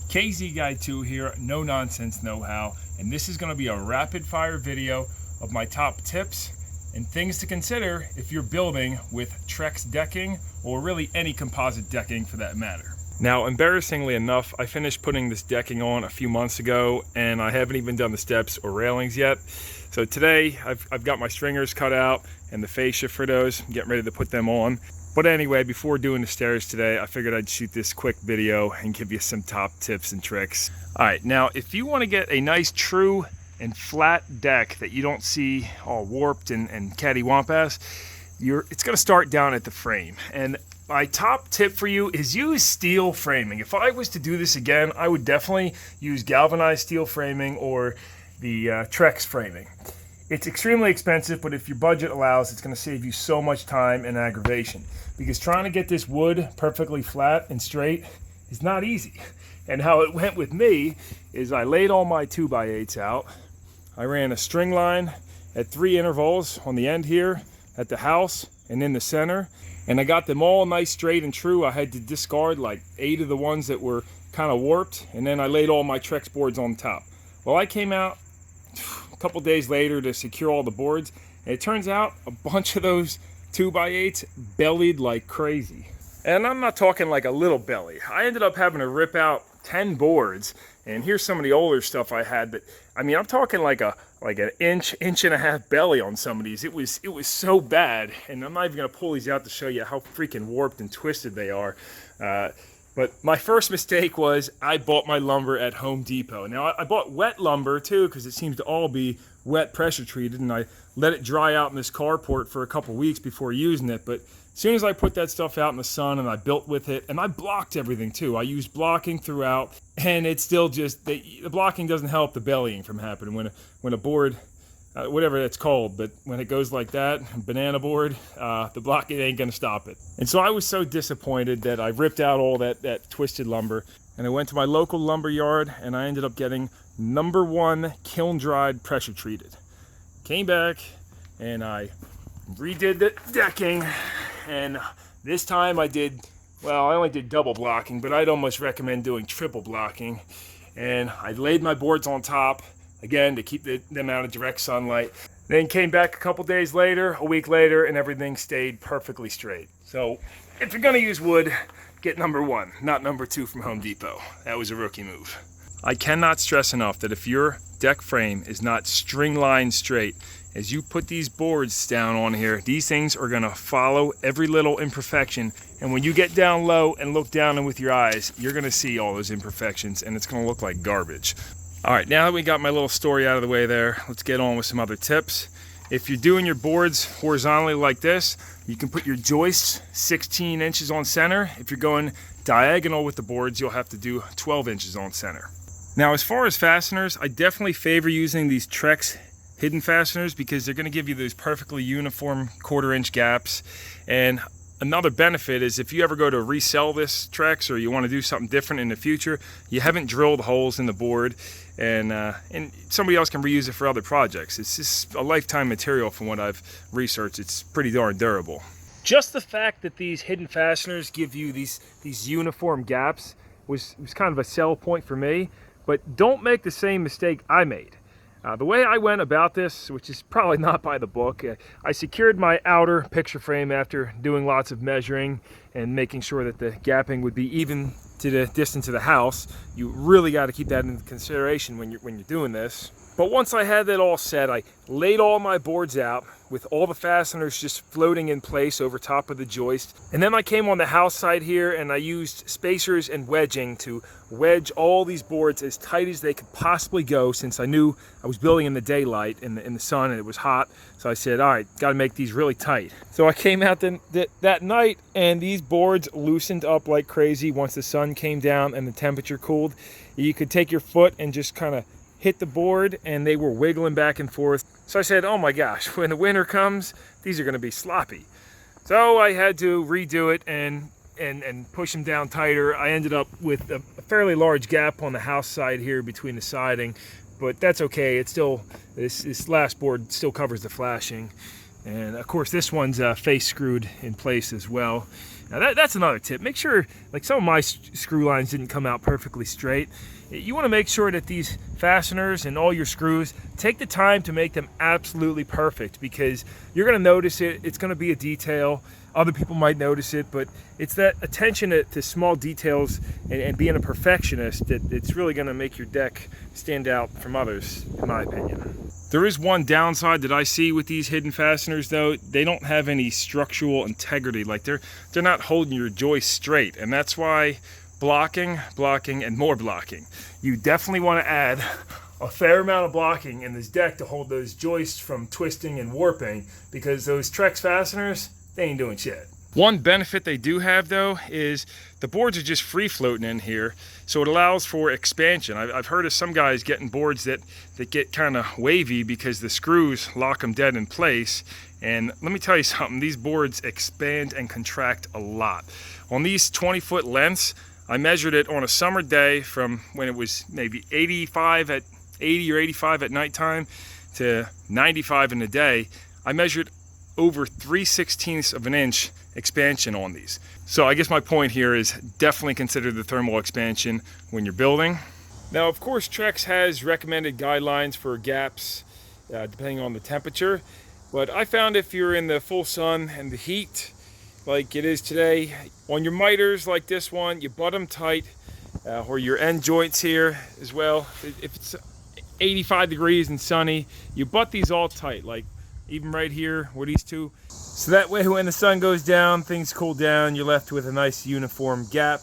KZ Guy 2 here, No Nonsense Know How, and this is going to be a rapid fire video of my top tips and things to consider if you're building with TREX decking, or really any composite decking for that matter. Now, embarrassingly enough, I finished putting this decking on a few months ago, and I haven't even done the steps or railings yet. So today, I've got my stringers cut out and the fascia for those. I'm getting ready to put them on. But anyway, before doing the stairs today, I figured I'd shoot this quick video and give you some top tips and tricks. All right, now if you want to get a nice true and flat deck that you don't see all warped and cattywampus, it's going to start down at the frame. And my top tip for you is use steel framing. If I was to do this again, I would definitely use galvanized steel framing or the TREX framing. It's extremely expensive, but if your budget allows, it's going to save you so much time and aggravation. Because trying to get this wood perfectly flat and straight is not easy. And how it went with me is I laid all my 2x8s out. I ran a string line at 3 intervals on the end here, at the house, and in the center. And I got them all nice, straight, and true. I had to discard like 8 of the ones that were kind of warped. And then I laid all my TREX boards on top. Well, I came out a couple days later to secure all the boards, and it turns out a bunch of those 2x8s bellied like crazy. And I'm not talking like a little belly. I ended up having to rip out 10 boards, and here's some of the older stuff I had, but I mean, I'm talking like an inch and a half belly on some of these. It was so bad, and I'm not even gonna pull these out to show you how freaking warped and twisted they are. But my first mistake was I bought my lumber at Home Depot. Now, I bought wet lumber too, because it seems to all be wet pressure treated, and I let it dry out in this carport for a couple weeks before using it. But as soon as I put that stuff out in the sun and I built with it, and I blocked everything too. I used blocking throughout, and it's still just, the blocking doesn't help the bellying from happening. When a board, whatever it's called, but when it goes like that, banana board, the blocking ain't gonna stop it. And so I was so disappointed that I ripped out all that twisted lumber, and I went to my local lumber yard, and I ended up getting #1 kiln dried pressure treated. Came back and I redid the decking, and this time I only did double blocking, but I'd almost recommend doing triple blocking. And I laid my boards on top, again, to keep them out of direct sunlight. Then came back a couple days later, a week later, and everything stayed perfectly straight. So if you're gonna use wood, get #1, not #2 from Home Depot. That was a rookie move. I cannot stress enough that if your deck frame is not string line straight, as you put these boards down on here, these things are gonna follow every little imperfection. And when you get down low and look down and with your eyes, you're gonna see all those imperfections, and it's gonna look like garbage. All right, now that we got my little story out of the way there, let's get on with some other tips. If you're doing your boards horizontally like this, you can put your joists 16 inches on center. If you're going diagonal with the boards, you'll have to do 12 inches on center. Now, as far as fasteners, I definitely favor using these TREX hidden fasteners because they're gonna give you those perfectly uniform 1/4 inch gaps. And another benefit is if you ever go to resell this TREX, or you want to do something different in the future, you haven't drilled holes in the board, and somebody else can reuse it for other projects. It's just a lifetime material from what I've researched. It's pretty darn durable. Just the fact that these hidden fasteners give you these uniform gaps was kind of a sell point for me, but don't make the same mistake I made. The way I went about this, which is probably not by the book, I secured my outer picture frame after doing lots of measuring and making sure that the gapping would be even to the distance of the house. You really got to keep that into consideration when you're doing this. But once I had that all set, I laid all my boards out with all the fasteners just floating in place over top of the joist. And then I came on the house side here, and I used spacers and wedging to wedge all these boards as tight as they could possibly go, since I knew I was building in the daylight, in the sun, and it was hot. So I said, all right, got to make these really tight. So I came out that night, and these boards loosened up like crazy once the sun came down and the temperature cooled. You could take your foot and just kind of hit the board, and they were wiggling back and forth. So I said, oh my gosh, when the winter comes, these are going to be sloppy. So I had to redo it and push them down tighter. I ended up with a fairly large gap on the house side here between the siding, but that's okay. It's still, this last board still covers the flashing. And of course this one's face screwed in place as well. Now that's another tip. Make sure, like some of my screw lines didn't come out perfectly straight. You want to make sure that these fasteners and all your screws, take the time to make them absolutely perfect, because you're going to notice it. It's going to be a detail. Other people might notice it, but it's that attention to small details and being a perfectionist that it's really going to make your deck stand out from others, in my opinion. There is one downside that I see with these hidden fasteners though. They don't have any structural integrity. Like they're not holding your joist straight, and that's why blocking, and more blocking. You definitely want to add a fair amount of blocking in this deck to hold those joists from twisting and warping, because those TREX fasteners, they ain't doing shit. One benefit they do have though is the boards are just free floating in here, so it allows for expansion. I've heard of some guys getting boards that get kind of wavy because the screws lock them dead in place. And let me tell you something, these boards expand and contract a lot. On these 20-foot lengths, I measured it on a summer day from when it was maybe 80 or 85 at nighttime to 95 in the day. I measured over 3/16 of an inch expansion on these. So I guess my point here is definitely consider the thermal expansion when you're building. Now, of course, TREX has recommended guidelines for gaps depending on the temperature, but I found if you're in the full sun and the heat like it is today, on your miters like this one, you butt them tight, or your end joints here as well. If it's 85 degrees and sunny, you butt these all tight, like even right here where these two. So that way when the sun goes down, things cool down, you're left with a nice uniform gap.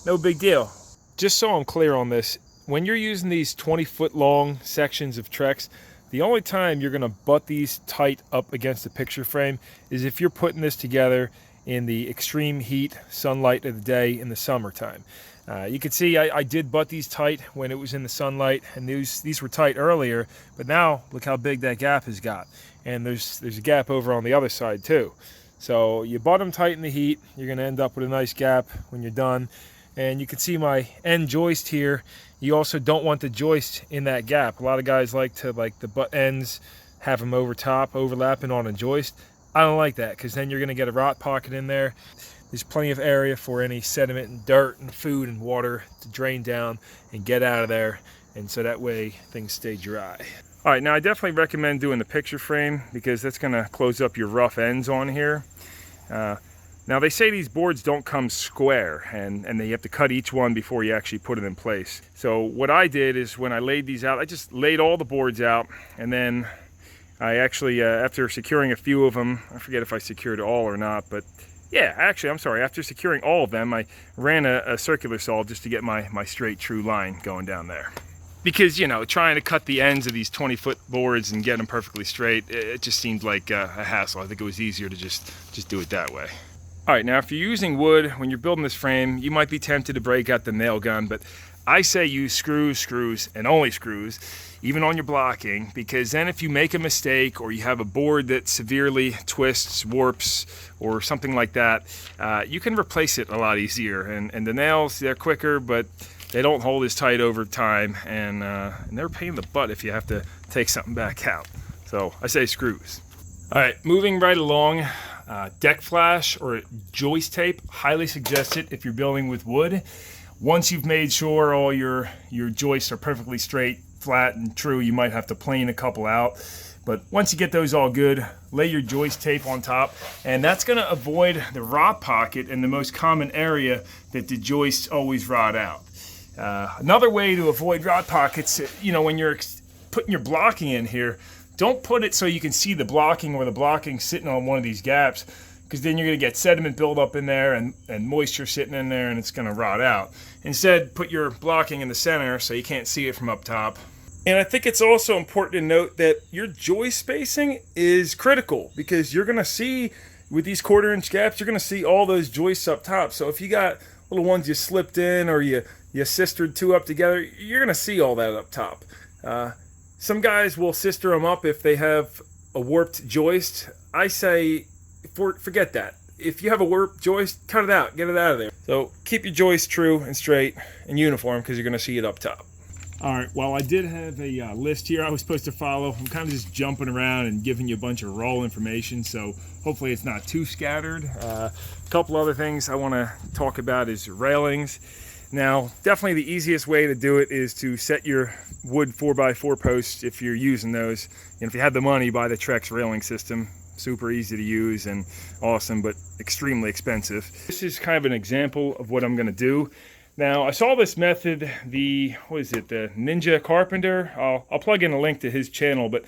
No big deal. Just so I'm clear on this, when you're using these 20-foot long sections of TREX, the only time you're gonna butt these tight up against the picture frame is if you're putting this together in the extreme heat, sunlight of the day in the summertime. You can see I did butt these tight when it was in the sunlight, and these were tight earlier, but now look how big that gap has got. And there's a gap over on the other side too. So you butt them tight in the heat, you're gonna end up with a nice gap when you're done. And you can see my end joist here. You also don't want the joist in that gap. A lot of guys like the butt ends, have them over top, overlapping on a joist. I don't like that, because then you're gonna get a rot pocket in there. There's plenty of area for any sediment and dirt and food and water to drain down and get out of there, and so that way things stay dry. All right, now I definitely recommend doing the picture frame, because that's gonna close up your rough ends on here. Now they say these boards don't come square, and you have to cut each one before you actually put it in place. So what I did is when I laid these out, I just laid all the boards out, and then I actually, after securing a few of them, I forget if I secured all or not, but yeah, actually, I'm sorry, after securing all of them, I ran a circular saw just to get my straight true line going down there. Because, you know, trying to cut the ends of these 20-foot boards and get them perfectly straight, it just seemed like a hassle. I think it was easier to just do it that way. All right, now if you're using wood, when you're building this frame, you might be tempted to break out the nail gun, but I say use screws, and only screws, even on your blocking, because then if you make a mistake or you have a board that severely twists, warps, or something like that, you can replace it a lot easier. And the nails, they're quicker, but they don't hold as tight over time, and they're a pain in the butt if you have to take something back out. So I say screws. All right, moving right along, deck flash or joist tape, highly suggested if you're building with wood. Once you've made sure all your joists are perfectly straight, flat, and true, you might have to plane a couple out. But once you get those all good, lay your joist tape on top, and that's gonna avoid the rot pocket in the most common area that the joists always rot out. Another way to avoid rot pockets, you know, when you're putting your blocking in here, don't put it so you can see the blocking or the blocking sitting on one of these gaps, because then you're going to get sediment buildup in there and moisture sitting in there, and it's going to rot out. Instead, put your blocking in the center so you can't see it from up top. And I think it's also important to note that your joist spacing is critical, because you're going to see, with these 1/4-inch gaps, you're going to see all those joists up top. So if you got little ones you slipped in, or you sistered two up together, you're going to see all that up top. Some guys will sister them up if they have a warped joist. I say forget that. If you have a warped joist, cut it out, get it out of there. So keep your joist true and straight and uniform, because you're going to see it up top. All right, well, I did have a list here I was supposed to follow. I'm kind of just jumping around and giving you a bunch of raw information, so hopefully it's not too scattered. A couple other things I want to talk about is railings. Now, definitely the easiest way to do it is to set your wood 4x4 posts if you're using those. And if you have the money, buy the TREX railing system. Super easy to use and awesome, but extremely expensive. This is kind of an example of what I'm going to do. Now, I saw this method, the Ninja Carpenter. I'll plug in a link to his channel, but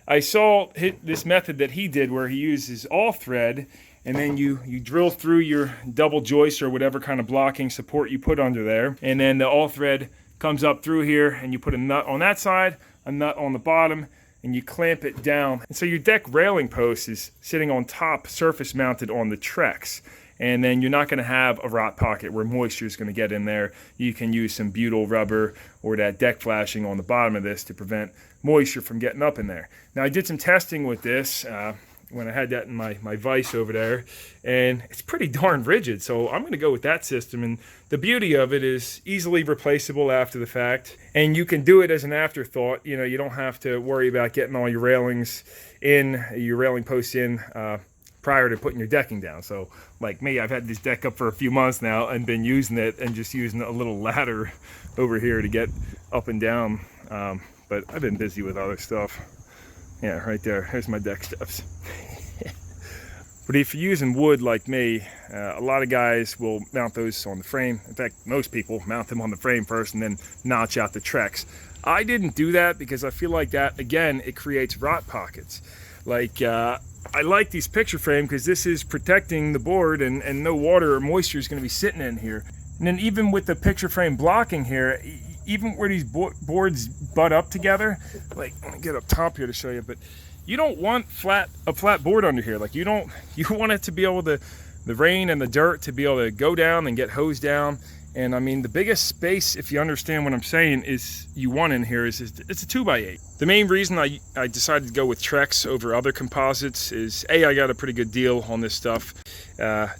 I saw this method that he did where he uses all thread, and then you drill through your double joist or whatever kind of blocking support you put under there, and then the all thread comes up through here, and you put a nut on that side, a nut on the bottom, and you clamp it down. And so your deck railing post is sitting on top, surface mounted on the TREX. And then you're not going to have a rot pocket where moisture is going to get in there. You can use some butyl rubber or that deck flashing on the bottom of this to prevent moisture from getting up in there. Now, I did some testing with this when I had that in my vise over there, and it's pretty darn rigid, so I'm going to go with that system. And the beauty of it is easily replaceable after the fact, and you can do it as an afterthought. You know, you don't have to worry about getting all your railings in, your railing posts in prior to putting your decking down. So like me, I've had this deck up for a few months now and been using it and just using a little ladder over here to get up and down. But I've been busy with other stuff. Yeah, right there, here's my deck steps. But if you're using wood like me, a lot of guys will mount those on the frame. In fact, most people mount them on the frame first and then notch out the TREX. I didn't do that because I feel like that, again, it creates rot pockets. Like, I like these picture frame because this is protecting the board, and no water or moisture is going to be sitting in here. And then even with the picture frame blocking here, even where these boards butt up together, like, let me get up top here to show you, but you don't want a flat board under here. Like, you want it to be able to, the rain and the dirt to be able to go down and get hosed down. And I mean, the biggest space, if you understand what I'm saying, is you want in here is it's a 2x8. The main reason I decided to go with TREX over other composites is A, I got a pretty good deal on this stuff.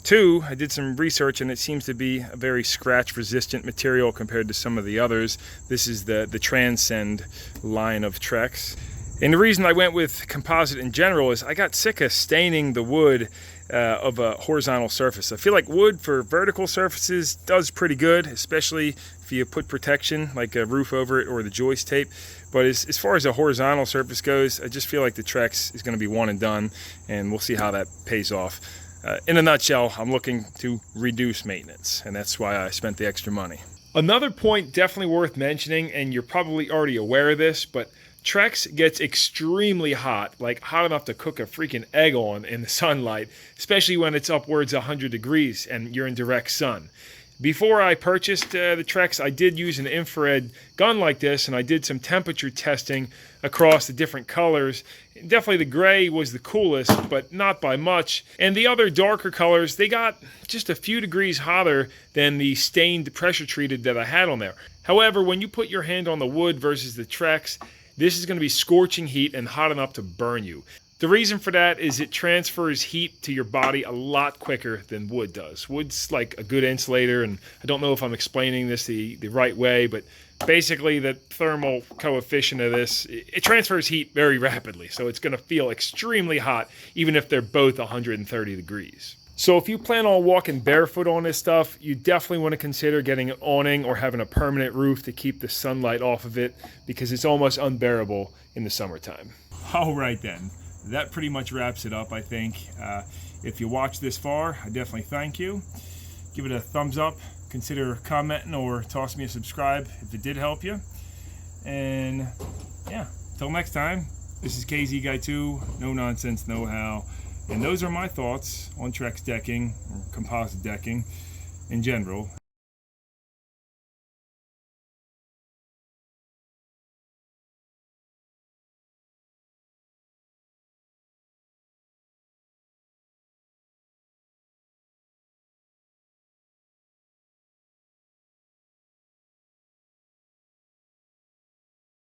Two, I did some research and it seems to be a very scratch resistant material compared to some of the others. This is the Transcend line of TREX. And the reason I went with composite in general is I got sick of staining the wood of a horizontal surface. I feel like wood for vertical surfaces does pretty good, especially if you put protection like a roof over it or the joist tape. But as far as a horizontal surface goes, I just feel like the TREX is going to be one and done, and we'll see how that pays off. In a nutshell, I'm looking to reduce maintenance, and that's why I spent the extra money. Another point definitely worth mentioning, and you're probably already aware of this, but TREX gets extremely hot, like hot enough to cook a freaking egg on in the sunlight, especially when it's upwards 100 degrees and you're in direct sun. Before I purchased the TREX, I did use an infrared gun like this, and I did some temperature testing across the different colors. Definitely the gray was the coolest, but not by much. And the other darker colors, they got just a few degrees hotter than the stained pressure treated that I had on there. However, when you put your hand on the wood versus the TREX, this is going to be scorching heat and hot enough to burn you. The reason for that is it transfers heat to your body a lot quicker than wood does. Wood's like a good insulator, and I don't know if I'm explaining this the right way, but basically the thermal coefficient of this, it transfers heat very rapidly, so it's going to feel extremely hot even if they're both 130 degrees. So if you plan on walking barefoot on this stuff, you definitely want to consider getting an awning or having a permanent roof to keep the sunlight off of it, because it's almost unbearable in the summertime. All right then, that pretty much wraps it up, I think. If you watched this far, I definitely thank you. Give it a thumbs up, consider commenting or toss me a subscribe if it did help you. And yeah, till next time, this is KZ Guy 2, No Nonsense Know How. And those are my thoughts on TREX decking, or composite decking in general.